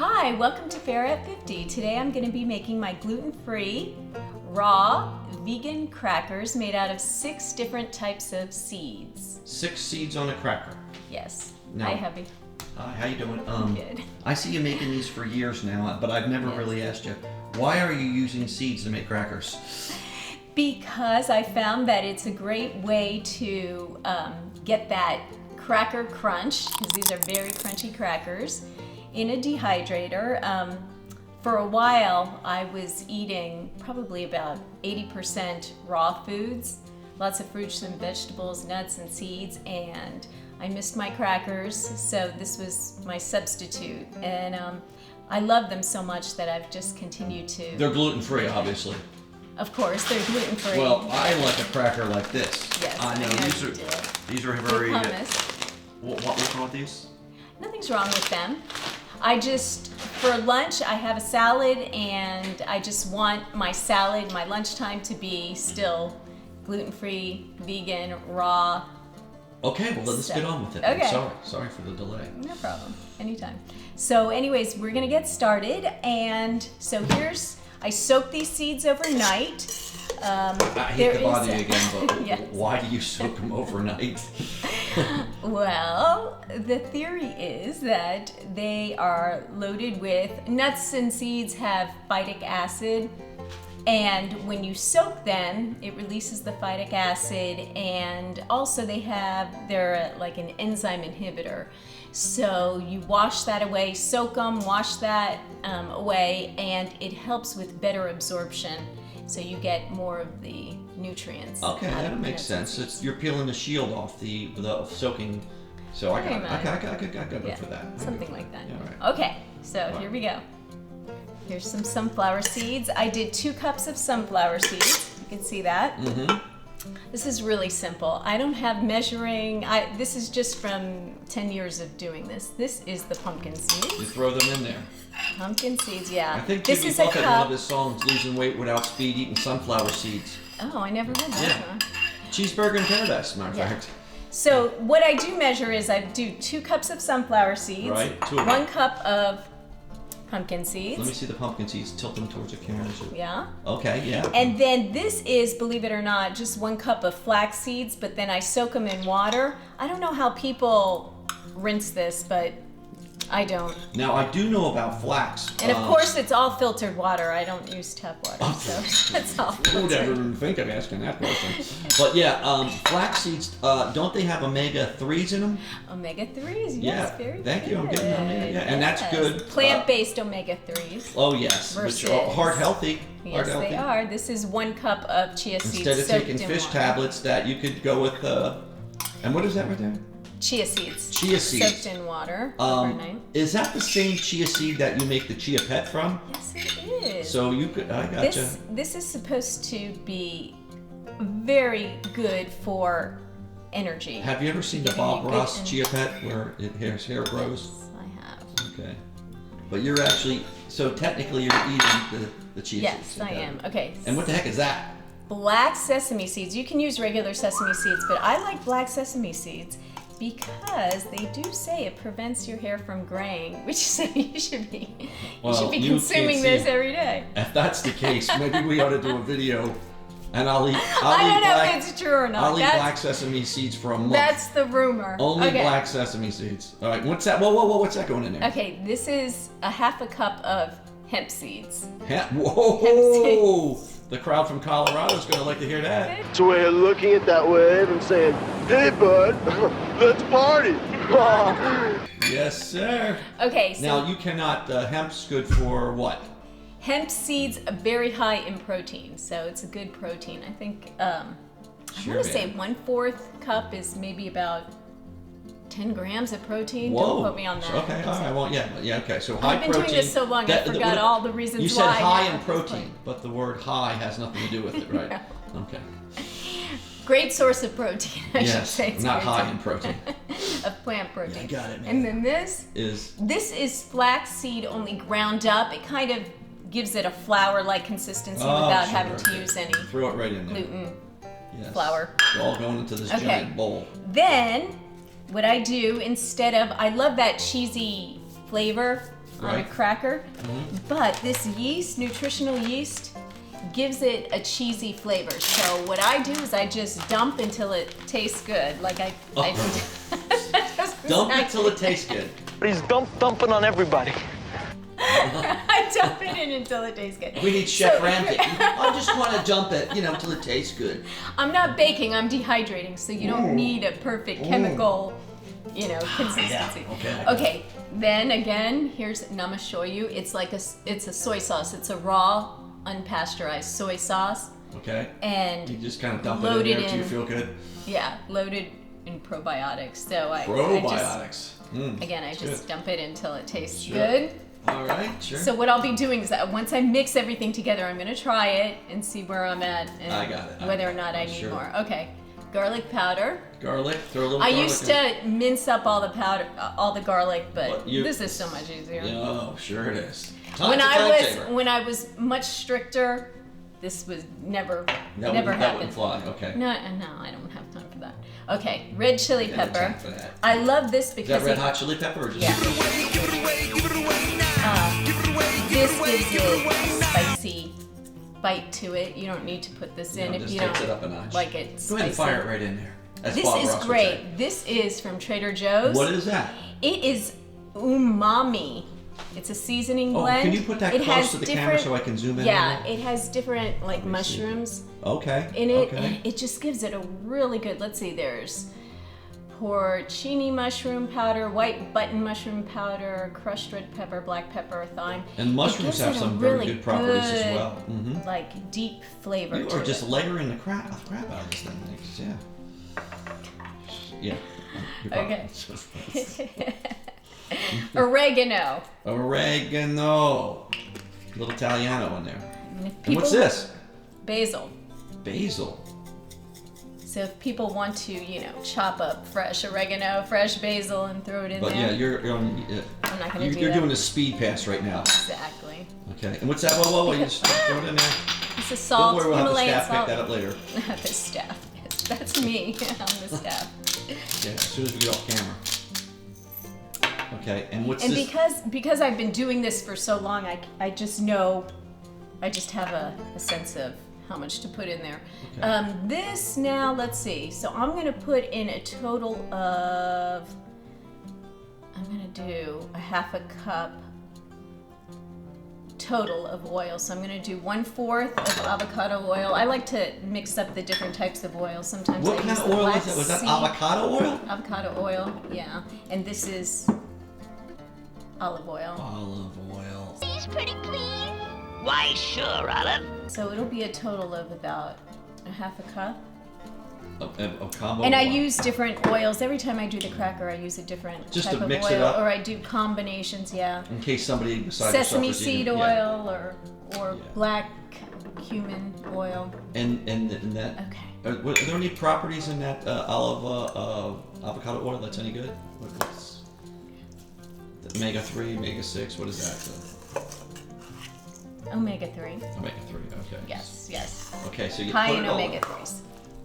Hi, welcome to Fare at 50. Today I'm going to be making my gluten-free, raw, vegan crackers made out of 6 different types of seeds. 6 seeds on a cracker. Yes. Now, hi, hubby. Hi, how you doing? Good. I see you making these for years now, but I've never really asked you, why are you using seeds to make crackers? Because I found that it's a great way to get that cracker crunch, because these are very crunchy crackers, in a dehydrator. For a while, I was eating probably about 80% raw foods, lots of fruits and vegetables, nuts and seeds, and I missed my crackers, so this was my substitute. And I love them so much that I've just continued to... They're gluten-free, obviously. Of course, they're gluten-free. Well, I like a cracker like this. Yes, I know these are very... What we call these? Nothing's wrong with them. For lunch, I have a salad, and I just want my salad, my lunchtime, to be still gluten-free, vegan, raw. Okay, well, let's get on with it. Okay. Sorry for the delay. No problem. Anytime. So anyways, we're going to get started. And so I soaked these seeds overnight. I hate to bother you again, but yes. Why do you soak them overnight? Well, the theory is that they are loaded with nuts, and seeds have phytic acid, and when you soak them, it releases the phytic acid, and also they're like an enzyme inhibitor. So you wash that away, soak them, wash that away, and it helps with better absorption. So you get more of the nutrients. Okay, that makes sense. You're peeling the shield off the soaking. So I got good for that. Something like that. Yeah, right. Okay, so here we go. Here's some sunflower seeds. I did 2 cups of sunflower seeds. You can see that. Mm-hmm. This is really simple. I don't have measuring. This is just from 10 years of doing this. This is the pumpkin seeds. You throw them in there. Pumpkin seeds, yeah. I think this Jimmy is a Buffett, cup. one of his songs, Losing Weight Without Speed, Eating Sunflower Seeds. Oh, I never heard that one. Cheeseburger in paradise, matter of fact. So what I do measure is I do 2 cups of sunflower seeds, right. 2 of 1 cup of pumpkin seeds. Let me see the pumpkin seeds. Tilt them towards the camera. Yeah. Okay, yeah. And then this is, believe it or not, just 1 cup of flax seeds, but then I soak them in water. I don't know how people rinse this, but I don't. Now, I do know about flax. And of course, it's all filtered water. I don't use tap water, so that's all filtered. Who would ever think of asking that question? But yeah, flax seeds, don't they have omega-3s in them? Omega-3s, yes, yeah. very good. Thank you, I'm getting omega, yeah. And that's good. Plant-based omega-3s. Oh, yes, which are heart healthy. Yes, they are. This is 1 cup of chia seeds. Instead of taking fish tablets, that you could go with, and what is that right there? Chia seeds. Chia seeds. Soaked in water overnight. Is that the same chia seed that you make the chia pet from? Yes, it is. So I gotcha. This is supposed to be very good for energy. Have you ever seen the Bob Ross chia pet where his hair grows? Yes, I have. Okay. But you're actually, so technically you're eating the chia seeds. Yes, I am. Okay. And what the heck is that? Black sesame seeds. You can use regular sesame seeds, but I like black sesame seeds because they do say it prevents your hair from graying, which so you should be consuming this every day. If that's the case, maybe we ought to do a video, and I'll eat. I don't know if it's true or not. I'll eat black sesame seeds for a month. That's the rumor. Only black sesame seeds. All right, what's that? Whoa, what's that going in there? Okay, this is a 1/2 cup of hemp seeds. Whoa! Hemp seeds. The crowd from Colorado is going to like to hear that. It's a way of looking at that wave and saying, "Hey, bud, let's party." Yes, sir. Okay, so now you cannot. Hemp's good for what? Hemp seeds are very high in protein, so it's a good protein. I think I want to say 1/4 cup is maybe about 10 grams of protein. Whoa. Don't quote me on that. Okay, all right. Well, yeah. Okay, so high protein. I've been doing this so long, I forgot all the reasons why. You said high in protein, but the word high has nothing to do with it, right? No. Okay. Great source of protein, I should say. Yes, not high in protein. Of plant protein. Yeah, got it, man. And then this is flax seed only ground up. It kind of gives it a flour-like consistency without having to use any Throw it right in there. gluten. Yes. Flour. It's all going into this giant bowl. Then, what I do instead of, I love that cheesy flavor on a cracker. But this yeast, nutritional yeast, gives it a cheesy flavor. So what I do is I just dump until it tastes good. Like Dump it till it tastes good. He's dumping on everybody. I dump it in until it tastes good. We need Chef Ramsay. I just want to dump it, until it tastes good. I'm not baking, I'm dehydrating, so you don't need a perfect chemical, consistency. Yeah. Okay, then again, now I'm gonna show you. It's a soy sauce. It's a raw, unpasteurized soy sauce. Okay. And you just kind of dump it in there until you feel good. Yeah, loaded in probiotics. So Probiotics. I just dump it until it tastes good. All right, sure. So what I'll be doing is that once I mix everything together, I'm going to try it and see where I'm at and I got it. whether or not I need more. Okay, garlic powder. Garlic, throw a little I garlic used to mince up all the powder, all the garlic, but this is so much easier. Oh, sure it is. When I was much stricter, this was never That happened. wouldn't fly. Okay. No, I don't have time for that. Okay, red chili pepper. Time for that. I love this because Is that red hot chili pepper or just? Yeah. This gives it a spicy bite to it. You don't need to put this in if you takes don't it up a notch. like it spicy. Go ahead and fire it right in there. As This Bob is Ross would great. say. This is from Trader Joe's. What is that? It is umami. It's a seasoning Oh, blend. can you put that it close has to the camera so I can zoom in? Yeah, on it? it has different mushrooms Okay. in it, Okay. and it just gives it a really good. Let's see, there's porcini mushroom powder, white button mushroom powder, crushed red pepper, black pepper, thyme. And mushrooms have some very good properties as well. Mm-hmm. Like deep flavor. You are just layering the crap out of this thing. Yeah. Yeah. Okay. Oregano. Oregano. A little Italiano in there. And what's this? Basil. Basil. So if people want to, chop up fresh oregano, fresh basil, and throw it in there. But yeah, you're I'm not going to do You're that. doing a speed pass right now. Exactly. Okay. And what's that? Whoa. You just throw it in there. It's a salt. Don't worry, we'll have the Himalayan staff salt. pick that up later. The staff. Yes, that's me. I'm the staff. Yeah, as soon as we get off camera. Okay, and what's And this? because I've been doing this for so long, I just know, I just have a sense of how much to put in there. Okay. This now, let's see. So I'm gonna put in a total of, I'm gonna do a half a cup total of oil. So I'm gonna do 1/4 of avocado oil. I like to mix up the different types of oil. Sometimes What I kind use of the oil black is that? Was that seed- avocado oil? Avocado oil, yeah. And this is olive oil. Olive oil. Please, pretty please. Why, sure, Olive. So it'll be a total of about a half a cup. A combo. And I oil. use different oils. Every time I do the cracker, I use a different Just type to of mix oil. it up? Or I do combinations, yeah. In case somebody besides Sesame yourself is seed eating, oil yeah. or Yeah. black cumin oil. And that. Okay. Are there any properties in that avocado oil that's any good? What's the omega-3, omega-6? What is that? Omega-3. Omega-3. Okay. Yes. Okay, so you High put in it all, omega-3s.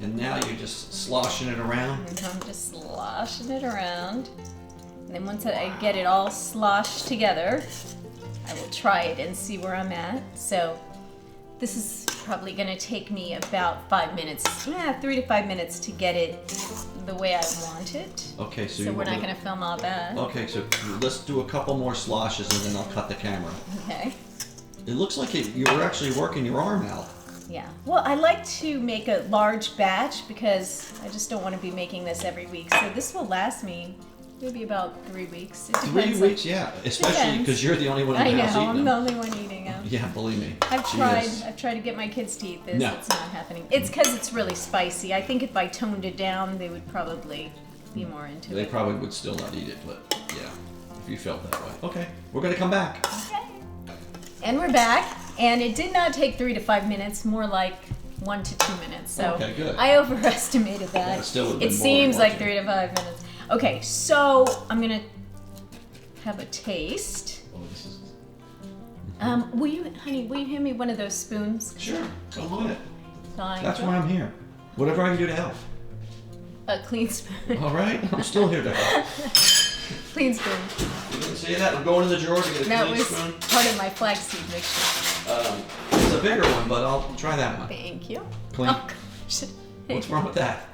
and now you're just sloshing it around. And I'm just sloshing it around. And then once I get it all sloshed together, I will try it and see where I'm at. So this is probably going to take me about 5 minutes, 3 to 5 minutes to get it the way I want it. Okay, so So we're not going to film all that. Okay, so let's do a couple more sloshes and then I'll cut the camera. Okay. It looks like you were actually working your arm out. Yeah. Well, I like to make a large batch because I just don't want to be making this every week. So this will last me maybe about 3 weeks. It 3 depends. weeks, yeah. Especially Depends. because you're the only one in I the know. house eating I'm the them. only one eating them. Yeah, believe me. I've She tried. is. I've tried to get my kids to eat this. No. It's not happening. It's because it's really spicy. I think if I toned it down, they would probably be more into They it. probably would still not eat it, but yeah, if you felt that way. Okay, we're gonna come back. And we're back. And it did not take 3 to 5 minutes. More like 1 to 2 minutes. So Okay, good. I overestimated that. Yeah, it still would've it been more seems like watching. 3 to 5 minutes. Okay, so I'm gonna have a taste. Oh, this is... Will you hand me one of those spoons? Sure, I want it. Fine. That's why I'm here. Whatever I can do to help. A clean spoon. All right, I'm still here to help. Clean spoon. You didn't see that? I'm going in the drawer to get a That clean was spoon. part of my flax seed mixture. It's a bigger one, but I'll try that one. Thank you. Clean. Oh, gosh. What's wrong with that?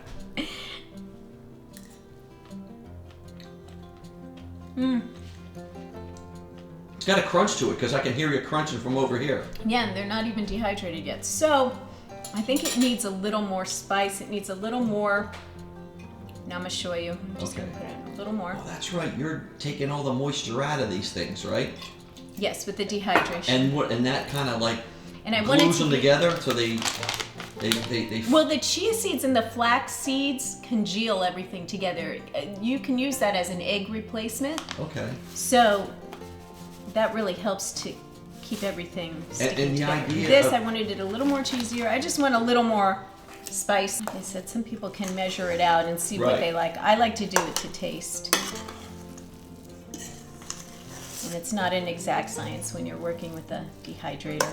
It's got a crunch to it because I can hear you crunching from over here. Yeah, and they're not even dehydrated yet. So I think it needs a little more spice. It needs a little more. Now I'm going to show you. I'm just going to put in a little more. Oh, that's right. You're taking all the moisture out of these things, right? Yes, with the dehydration. And that kind of like And I wanted glues to them together so they. Well, the chia seeds and the flax seeds congeal everything together. You can use that as an egg replacement. Okay. So that really helps to keep everything sticking and the together. idea This, of- I wanted it a little more cheesier. I just want a little more spice. Like I said, some people can measure it out and see what Right. they like. I like to do it to taste. And it's not an exact science when you're working with a dehydrator.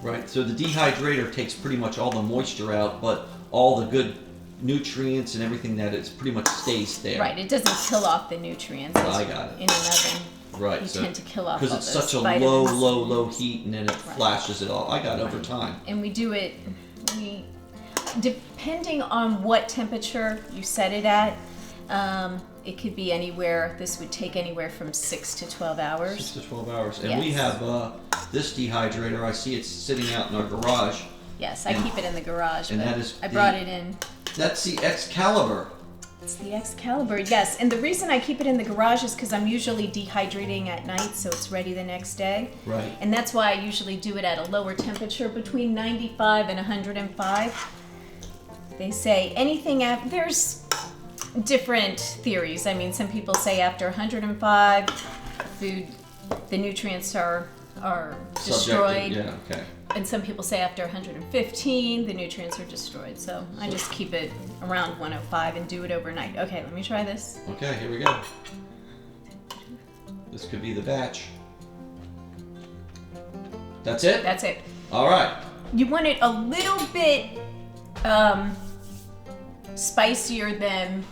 Right. So the dehydrator takes pretty much all the moisture out, but all the good nutrients and everything that it's pretty much stays there. Right, it doesn't kill off the nutrients. I got it. In an oven. Right. You so, tend to kill off because all it's those such a vitamins. low heat, and then it flashes it all. I got it over time. And we do it, depending on what temperature you set it at, it could be anywhere, this would take anywhere from 6 to 12 hours. 6 to 12 hours. And we Yes. have this dehydrator. I see it's sitting out in our garage. Yes, I keep it in the garage, and but that is I brought it in. That's the Excalibur. It's the Excalibur, yes. And the reason I keep it in the garage is because I'm usually dehydrating at night, so it's ready the next day. Right. And that's why I usually do it at a lower temperature, between 95 and 105. They say anything after, there's different theories. I mean, some people say after 105, food, the nutrients are destroyed. Subjective, yeah, okay. And some people say after 115, the nutrients are destroyed. So I just keep it around 105 and do it overnight. Okay, let me try this. Okay, here we go. This could be the batch. That's it? That's it. All right. You want it a little bit spicier than.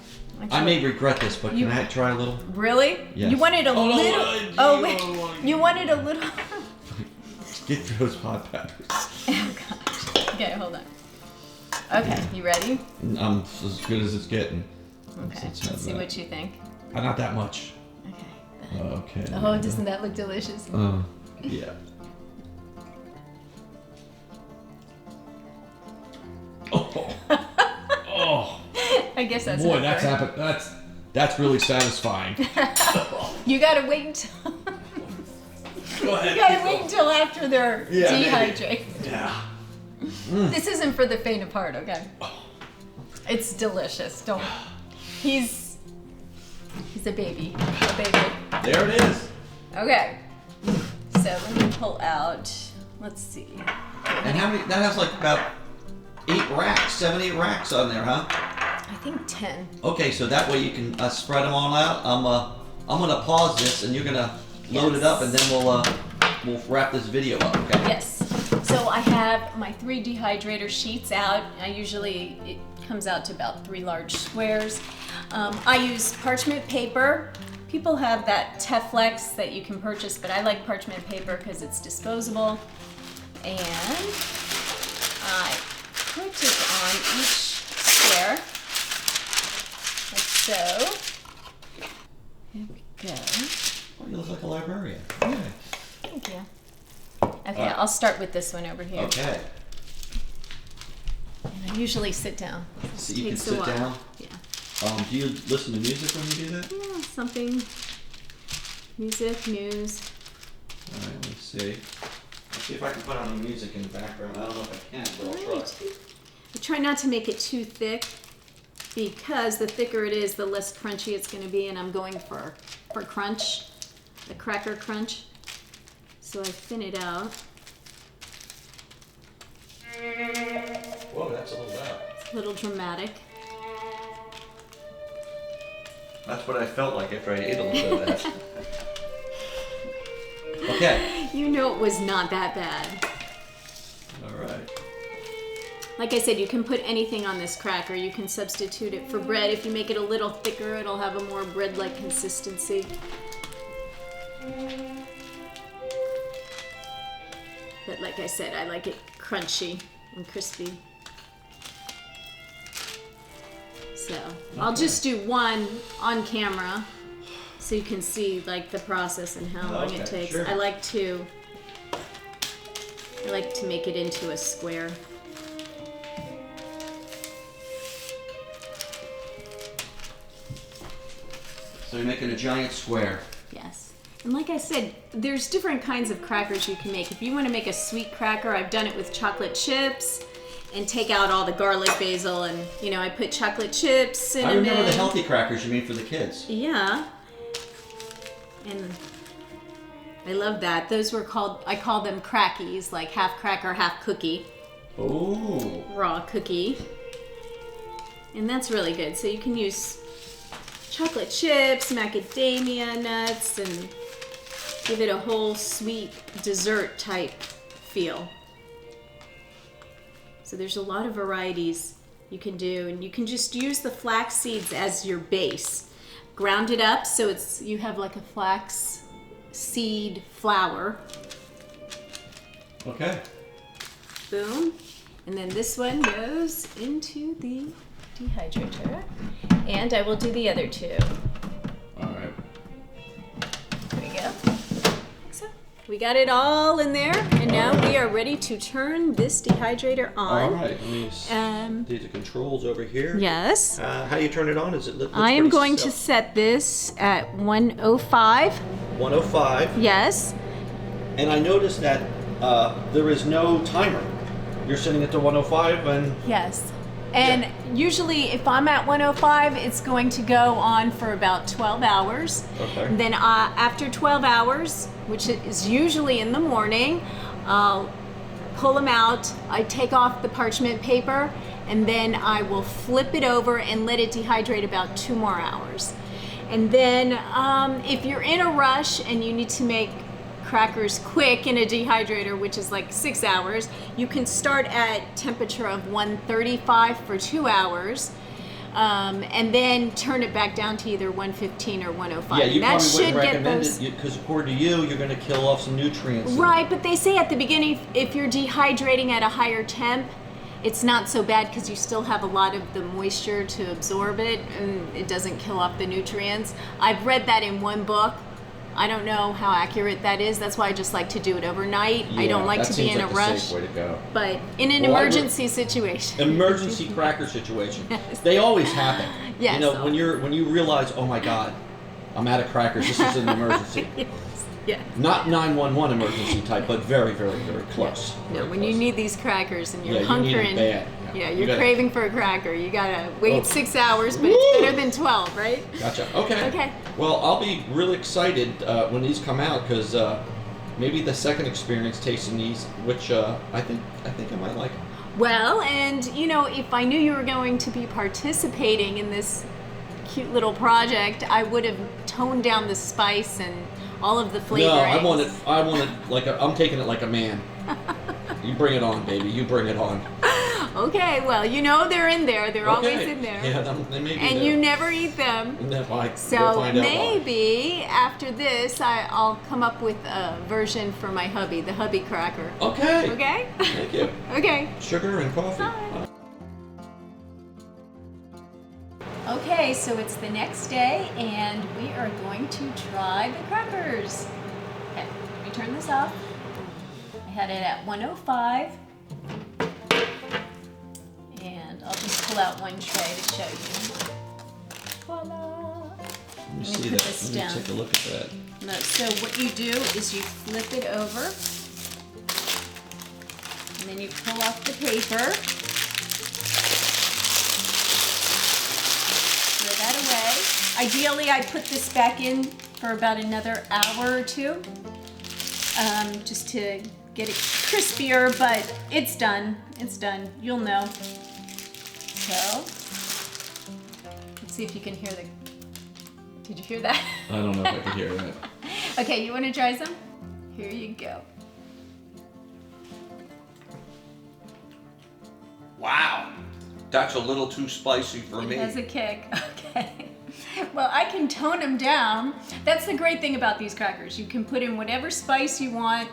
I may regret this, but You- can I try a little? Really? Yes. You want it a Oh, no, little. I do. Oh wait. You want it a little. Get through those hot peppers. Oh gosh. Okay, hold on. Okay, you ready? I'm as good as it's getting. Okay. Let's have Let's see that. what you think. Not that much. Okay. Okay. Oh, doesn't that look delicious? Yeah. Oh. Oh. I guess that's Boy, not fair. that's really satisfying. You gotta wait until. Go ahead. You gotta wait until after they're Yeah, maybe. dehydrated. Yeah. This isn't for the faint of heart, okay? It's delicious. Don't. He's a baby. A baby. There it is. Okay. So let me pull out. Let's see. And how many? That has like about 7, 8 racks on there, huh? I think 10. Okay, so that way you can spread them all out. I'm gonna pause this, and you're gonna load it up, and then we'll wrap this video up. Okay. Yes. So I have my 3 dehydrator sheets out. It comes out to about 3 large squares. I use parchment paper. People have that Teflex that you can purchase, but I like parchment paper because it's disposable. And I put it on each square, like so. There we go. Oh, you look like a librarian. Okay. Thank you. Okay, I'll start with this one over here. Okay. And I usually sit down. So you can Takes a sit while. down. Yeah. Do you listen to music when you do that? Yeah, something. Music, news. All right, let me see. Let's see if I can put on any music in the background. I don't know if I can, but I'll try. I try not to make it too thick because the thicker it is, the less crunchy it's going to be, and I'm going for crunch, the cracker crunch. So I thin it out. Whoa, that's a little loud. It's a little dramatic. That's what I felt like after I ate a little bit of that. Okay. You know it was not that bad. All right. Like I said, you can put anything on this cracker. You can substitute it for bread. If you make it a little thicker, it'll have a more bread-like consistency. But like I said, I like it crunchy and crispy. So I'll just do one on camera so you can see like the process and how long it takes. Sure. I like to make it into a square. So you're making a giant square. Yes. And like I said, there's different kinds of crackers you can make. If you want to make a sweet cracker, I've done it with chocolate chips and take out all the garlic, basil, and I put chocolate chips, cinnamon. I remember the healthy crackers you made for the kids. Yeah. And I love that. Those were I call them crackies, like half cracker, half cookie. Oh. Raw cookie. And that's really good. So you can use chocolate chips, macadamia nuts, and give it a whole sweet dessert type feel. So there's a lot of varieties you can do, and you can just use the flax seeds as your base. Ground it up so you have like a flax seed flour. Okay. Boom. And then this one goes into the dehydrator. And I will do the other two. All right. There we go. So we got it all in there, and now we are ready to turn this dehydrator on. All right. Let me see the controls over here. Yes. How do you turn it on? I am going to set this at 105. 105. Yes. And I noticed that there is no timer. You're setting it to 105 and... Yes. And usually if I'm at 105, it's going to go on for about 12 hours. Okay. And then after 12 hours, which is usually in the morning, I'll pull them out. I take off the parchment paper, and then I will flip it over and let it dehydrate about 2 more hours. And then if you're in a rush and you need to make crackers quick in a dehydrator, which is like 6 hours, you can start at temperature of 135 for 2 hours, and then turn it back down to either 115 or 105. Yeah, you that probably should wouldn't get recommend those. it because according to you, you're going to kill off some nutrients. Right, but they say at the beginning, if you're dehydrating at a higher temp, it's not so bad because you still have a lot of the moisture to absorb it, and it doesn't kill off the nutrients. I've read that in one book. I don't know how accurate that is. That's why I just like to do it overnight. I don't like to be in a rush. Safe way to go. But in an emergency situation. Emergency cracker situation. They always happen. Yes. When you realize, oh my God, I'm out of crackers. This is an emergency. Yeah. Not 911 emergency type, but very, very, very close. No, Very when close. you need these crackers and you're you hunkering. need it bad. Yeah, You you're gotta- craving for a cracker. You gotta wait Oh. 6 hours, but it's better than 12, right? Gotcha. Okay. Okay. Well, I'll be really excited when these come out because maybe the second experience tasting these, which I think I might like. Well, and if I knew you were going to be participating in this cute little project, I would have toned down the spice and all of the flavorings. No, I want it like I'm taking it like a man. You bring it on, baby. You bring it on. Okay, well, they're in there. They're always in there. Yeah, they may be And there. you never eat them. No, we'll So find out why. maybe after this, I'll come up with a version for my hubby, the hubby cracker. Okay. Okay? Thank you. Okay. Sugar and coffee. Bye. Okay, so it's the next day, and we are going to try the crackers. Okay, let me turn this off. I had it at 105. And I'll just pull out one tray to show you. Voila! Let me see put that. this Let me down. take a look at that. No, so what you do is you flip it over, and then you pull off the paper. Throw that away. Ideally, I put this back in for about another hour or two, just to get it crispier, but it's done. It's done. You'll know. So, let's see if you can hear the... Did you hear that? I don't know if I can hear that. Okay, you want to try some? Here you go. Wow. That's a little too spicy for It me. has a kick. Okay. Well, I can tone them down. That's the great thing about these crackers. You can put in whatever spice you want.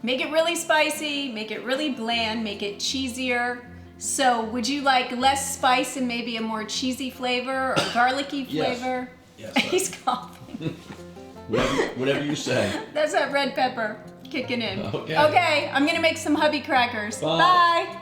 Make it really spicy, make it really bland, make it cheesier. So would you like less spice and maybe a more cheesy flavor or garlicky Yes. flavor? Yes, He's coughing. whatever you say. That's that red pepper kicking in. Okay. Okay, I'm gonna make some hubby crackers. Bye. Bye.